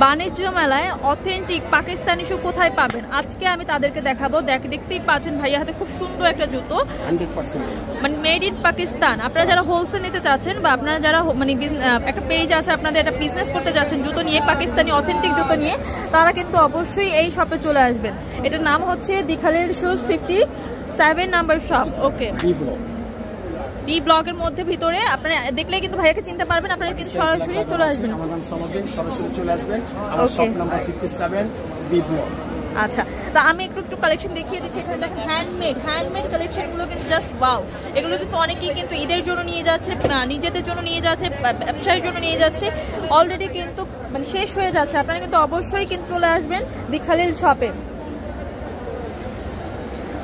বাণিজ্য মেলায় অথেন্টিক পাকিস্তানি শু কোথায় পাবেন আজকে আমি তাদেরকে দেখাবো। দেখতেই পাচ্ছেন ভাইয়া হাতে খুব সুন্দর একটা জুতো 100% মানে মেড ইন পাকিস্তান। আপনারা যারা হোলসেল নিতে চাচ্ছেন বা আপনারা যারা মানে একটা পেজ আছে আপনাদের একটা বিজনেস করতে যাচ্ছেন জুতো নিয়ে, পাকিস্তানি অথেন্টিক জুতো নিয়ে, তারা কিন্তু অবশ্যই এই শপে চলে আসবেন। এটার নাম হচ্ছে দি খালিল শুজ 57 নাম্বার শপ। ওকে, বি ব্লকের মধ্যে ভিতরে আপনারা দেখলে কিন্তু ভাইয়াকে চিনতে পারবেন। আপনারা কিন্তু সরাসরি চলে আসবেন। আমার নাম সালাউদ্দিন, সরাসরি চলে আসবেন। আমার শপ নাম্বার 57 বি ব্লক। আচ্ছা, তা আমি একটু কালেকশন দেখিয়ে দিচ্ছি। এখানে দেখেন হ্যান্ডমেড কালেকশনগুলো কিন্তু জাস্ট ওয়াও। এগুলো কিন্তু অনেকেই কিন্তু ঈদের জন্য নিয়ে যাচ্ছে, নিজেদের জন্য নিয়ে যাচ্ছে, ব্যবসায়ের জন্য নিয়ে যাচ্ছে। অলরেডি কিন্তু মানে শেষ হয়ে যাচ্ছে। আপনারা কিন্তু অবশ্যই কিন্তু চলে আসবেন দি খালিল শপে।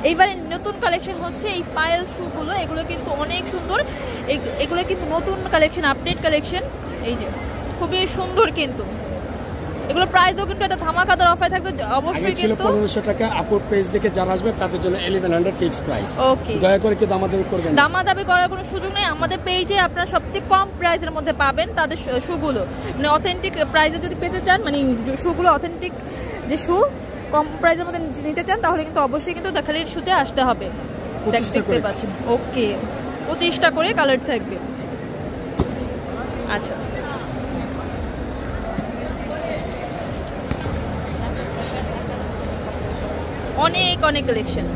এইবারে নতুন কালেকশন হচ্ছে এই পায়েল শুগুলো। এগুলো কিন্তু অনেক সুন্দর। এগুলো কিন্তু নতুন কালেকশন, আপডেট কালেকশন। এই যে খুবই সুন্দর কিন্তু এগুলো প্রাইসও কিন্তু একটা ধামাকাদার অফার থাকবে অবশ্যই। কিন্তু 1500 টাকা আপুর পেজ থেকে যারা আসবে তাদের জন্য 1100 ফিক্স প্রাইস। ওকে, দয়া করে কি দামাদামি করবেন? দামাদামি করার কোনো সুযোগ নেই। আমাদের পেজে আপনারা সবচেয়ে কম প্রাইসের মধ্যে পাবেন তাদের শুগুলো। মানে অথেন্টিক প্রাইসে যদি পেতে চান, মানে শুগুলো অথেন্টিক যে শু কম প্রাইসের মধ্যে নিতে চান, তাহলে কিন্তু অবশ্যই কিন্তু খালিল শুতে আসতে হবে। দেখতে পাচ্ছেন। ওকে, 25টা করে কালার থাকবে। আচ্ছা, অনেক কালেকশন।